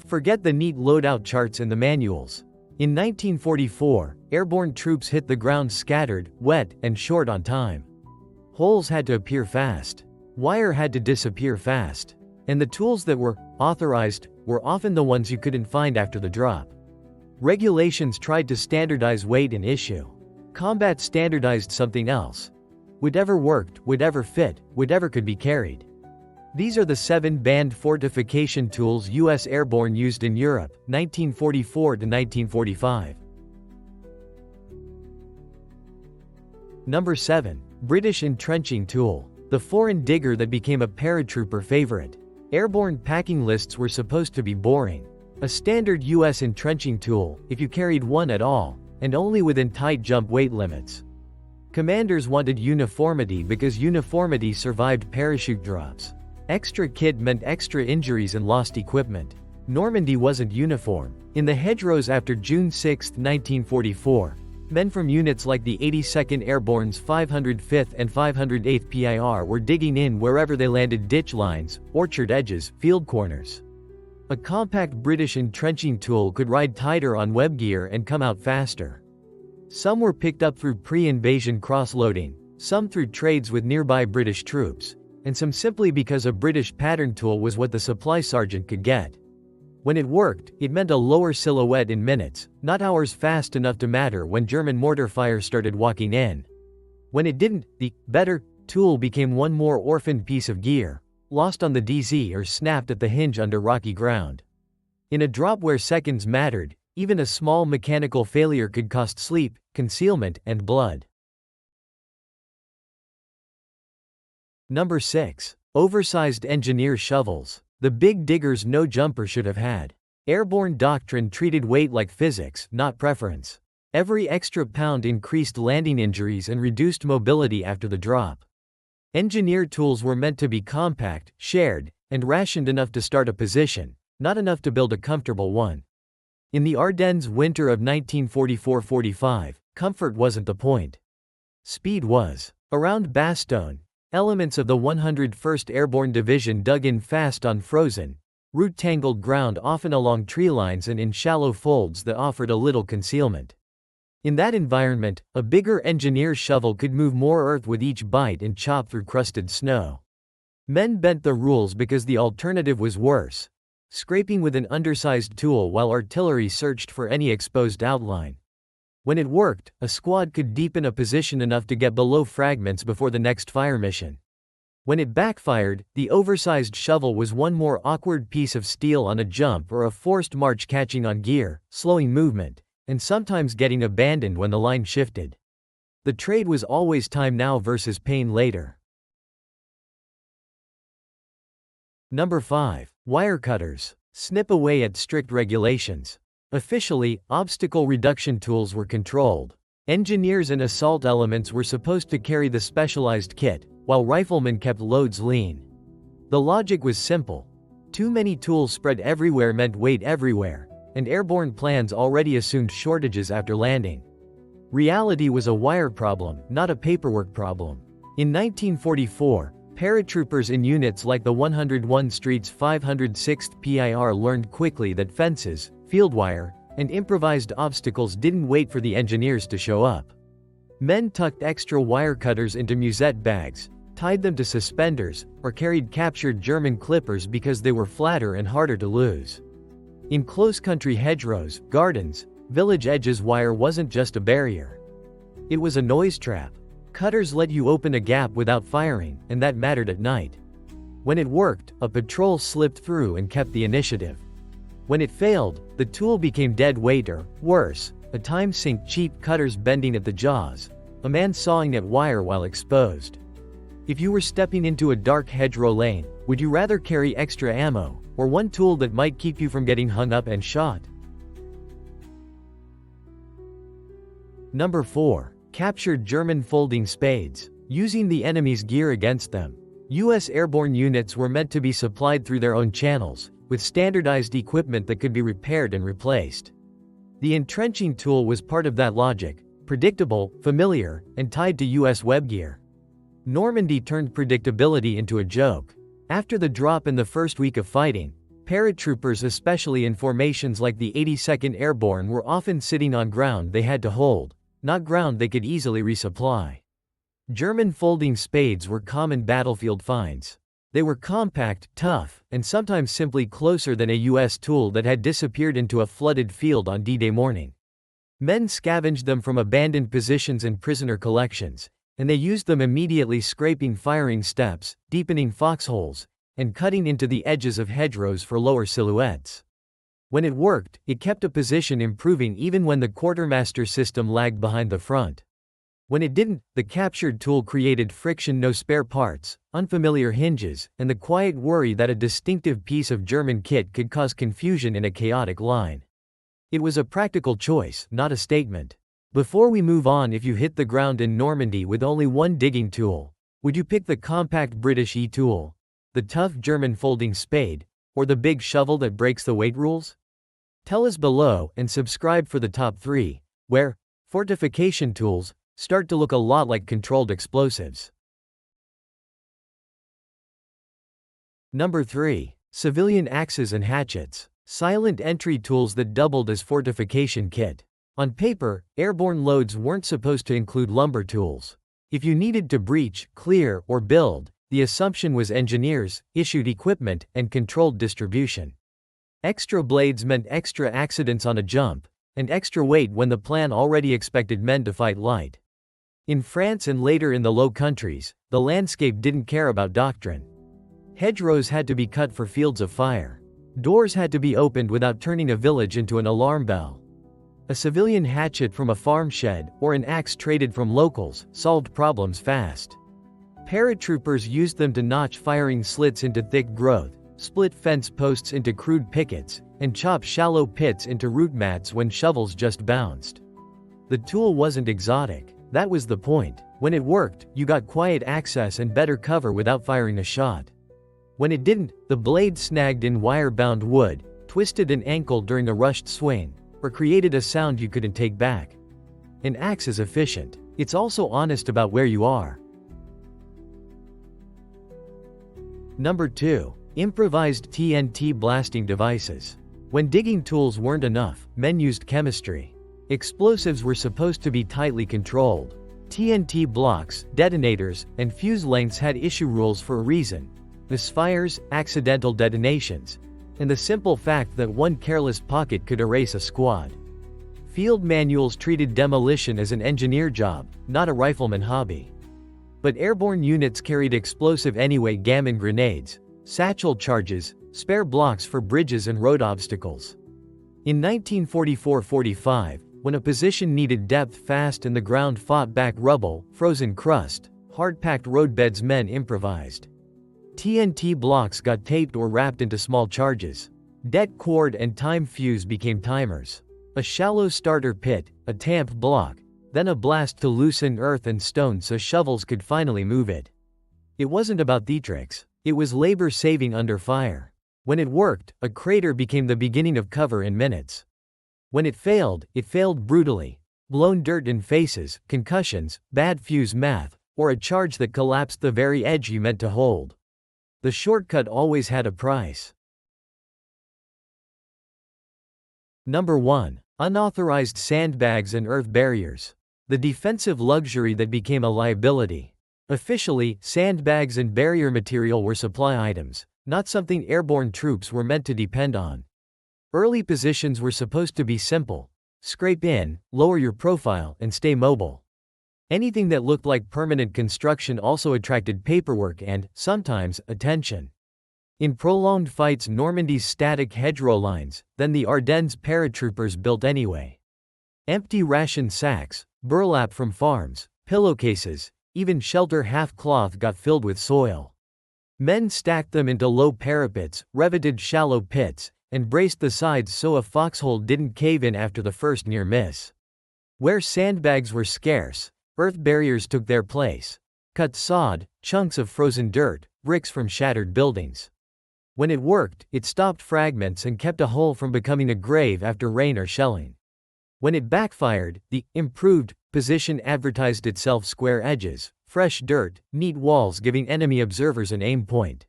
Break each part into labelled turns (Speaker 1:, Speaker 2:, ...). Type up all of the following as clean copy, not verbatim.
Speaker 1: Forget the neat loadout charts and the manuals. In 1944, airborne troops hit the ground scattered, wet, and short on time. Holes had to appear fast. Wire had to disappear fast. And the tools that were authorized were often the ones you couldn't find after the drop. Regulations tried to standardize weight and issue. Combat standardized something else. Whatever worked, whatever fit, whatever could be carried. These are the 7-band fortification tools US Airborne used in Europe, 1944 to 1945. Number 7. British entrenching tool. The foreign digger that became a paratrooper favorite. Airborne packing lists were supposed to be boring. A standard US entrenching tool, if you carried one at all, and only within tight jump weight limits. Commanders wanted uniformity because uniformity survived parachute drops. Extra kit meant extra injuries and lost equipment. Normandy wasn't uniform. In the hedgerows after June 6, 1944, men from units like the 82nd Airborne's 505th and 508th PIR were digging in wherever they landed: ditch lines, orchard edges, field corners. A compact British entrenching tool could ride tighter on web gear and come out faster. Some were picked up through pre-invasion cross-loading, some through trades with nearby British troops, and some simply because a British pattern tool was what the supply sergeant could get. When it worked, it meant a lower silhouette in minutes, not hours, fast enough to matter when German mortar fire started walking in. When it didn't, the better tool became one more orphaned piece of gear, lost on the DZ or snapped at the hinge under rocky ground. In a drop where seconds mattered, even a small mechanical failure could cost sleep, concealment, and blood. Number 6. Oversized engineer shovels. The big diggers no jumper should have had. Airborne doctrine treated weight like physics, not preference. Every extra pound increased landing injuries and reduced mobility after the drop. Engineer tools were meant to be compact, shared, and rationed enough to start a position, not enough to build a comfortable one. In the Ardennes winter of 1944-45, comfort wasn't the point. Speed was. Around Bastogne, elements of the 101st Airborne Division dug in fast on frozen, root-tangled ground, often along tree lines and in shallow folds that offered a little concealment. In that environment, a bigger engineer shovel could move more earth with each bite and chop through crusted snow. Men bent the rules because the alternative was worse: scraping with an undersized tool while artillery searched for any exposed outline. When it worked, a squad could deepen a position enough to get below fragments before the next fire mission. When it backfired, the oversized shovel was one more awkward piece of steel on a jump or a forced march, catching on gear, slowing movement, and sometimes getting abandoned when the line shifted. The trade was always time now versus pain later. Number 5. Wire cutters. Snip away at strict regulations. Officially, obstacle reduction tools were controlled. Engineers and assault elements were supposed to carry the specialized kit, while riflemen kept loads lean. The logic was simple. Too many tools spread everywhere meant weight everywhere, and airborne plans already assumed shortages after landing. Reality was a wire problem, not a paperwork problem. In 1944, paratroopers in units like the 101 Street's 506th PIR learned quickly that fences, field wire, and improvised obstacles didn't wait for the engineers to show up. Men tucked extra wire cutters into musette bags, tied them to suspenders, or carried captured German clippers because they were flatter and harder to lose. In close-country hedgerows, gardens, village edges, wire wasn't just a barrier. It was a noise trap. Cutters let you open a gap without firing, and that mattered at night. When it worked, a patrol slipped through and kept the initiative. When it failed, the tool became dead weight or, worse, a time sink, cheap cutters bending at the jaws, a man sawing at wire while exposed. If you were stepping into a dark hedgerow lane, would you rather carry extra ammo, or one tool that might keep you from getting hung up and shot? Number 4. Captured German folding spades. Using the enemy's gear against them. US Airborne units were meant to be supplied through their own channels, with standardized equipment that could be repaired and replaced. The entrenching tool was part of that logic, predictable, familiar, and tied to US web gear. Normandy turned predictability into a joke. After the drop in the first week of fighting, Paratroopers, especially in formations like the 82nd Airborne, were often sitting on ground they had to hold, not ground they could easily resupply. German folding spades were common battlefield finds. They were compact, tough, and sometimes simply closer than a US tool that had disappeared into a flooded field on D-Day morning. Men scavenged them from abandoned positions and prisoner collections, and they used them immediately, scraping firing steps, deepening foxholes, and cutting into the edges of hedgerows for lower silhouettes. When it worked, it kept a position, improving even when the quartermaster system lagged behind the front. When it didn't, the captured tool created friction, no spare parts, unfamiliar hinges, and the quiet worry that a distinctive piece of German kit could cause confusion in a chaotic line. It was a practical choice, not a statement. Before we move on, if you hit the ground in Normandy with only one digging tool, would you pick the compact British E-tool, the tough German folding spade, or the big shovel that breaks the weight rules? Tell us below, and subscribe for the top 3, where fortification tools start to look a lot like controlled explosives. Number 3. Civilian axes and hatchets. Silent entry tools that doubled as fortification kit. On paper, airborne loads weren't supposed to include lumber tools. If you needed to breach, clear, or build, the assumption was engineers issued equipment and controlled distribution. Extra blades meant extra accidents on a jump, and extra weight when the plan already expected men to fight light. In France and later in the Low Countries, the landscape didn't care about doctrine. Hedgerows had to be cut for fields of fire. Doors had to be opened without turning a village into an alarm bell. A civilian hatchet from a farm shed, or an axe traded from locals, solved problems fast. Paratroopers used them to notch firing slits into thick growth, split fence posts into crude pickets, and chop shallow pits into root mats when shovels just bounced. The tool wasn't exotic. That was the point. When it worked, you got quiet access and better cover without firing a shot. When it didn't, the blade snagged in wire-bound wood, twisted an ankle during a rushed swing, or created a sound you couldn't take back. An axe is efficient. It's also honest about where you are. Number 2. Improvised TNT blasting devices. When digging tools weren't enough, men used chemistry. Explosives were supposed to be tightly controlled. TNT blocks, detonators, and fuse lengths had issue rules for a reason: misfires, accidental detonations, and the simple fact that one careless pocket could erase a squad. Field manuals treated demolition as an engineer job, not a rifleman hobby. But airborne units carried explosive anyway: gammon grenades, satchel charges, spare blocks for bridges and road obstacles. In 1944-45, when a position needed depth fast and the ground fought back rubble, frozen crust, hard-packed roadbeds, men improvised. TNT blocks got taped or wrapped into small charges. Det cord and time fuse became timers. A shallow starter pit, a tamp block, then a blast to loosen earth and stone so shovels could finally move it. It wasn't about theatrics. It was labor saving under fire. When it worked, a crater became the beginning of cover in minutes. When it failed brutally. Blown dirt in faces, concussions, bad fuse math, or a charge that collapsed the very edge you meant to hold. The shortcut always had a price. Number 1. Unauthorized sandbags and earth barriers. The defensive luxury that became a liability. Officially, sandbags and barrier material were supply items, not something airborne troops were meant to depend on. Early positions were supposed to be simple: scrape in, lower your profile, and stay mobile. Anything that looked like permanent construction also attracted paperwork and, sometimes, attention. In prolonged fights, Normandy's static hedgerow lines, then the Ardennes paratroopers built anyway. Empty ration sacks, burlap from farms, pillowcases, even shelter half-cloth got filled with soil. Men stacked them into low parapets, revetted shallow pits, and braced the sides so a foxhole didn't cave in after the first near miss. Where sandbags were scarce, earth barriers took their place. Cut sod, chunks of frozen dirt, bricks from shattered buildings. When it worked, it stopped fragments and kept a hole from becoming a grave after rain or shelling. When it backfired, the improved position advertised itself: square edges, fresh dirt, neat walls giving enemy observers an aim point.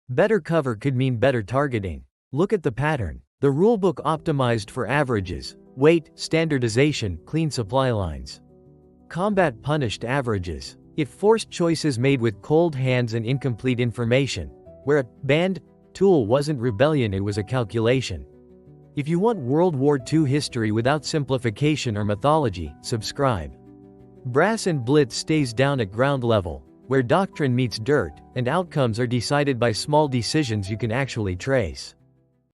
Speaker 1: Better cover could mean better targeting. Look at the pattern. The rulebook optimized for averages, weight, standardization, clean supply lines. Combat punished averages. It forced choices made with cold hands and incomplete information. Where a banned tool wasn't rebellion, it was a calculation. If you want World War II history without simplification or mythology, subscribe. Brass and Blitz stays down at ground level, where doctrine meets dirt, and outcomes are decided by small decisions you can actually trace.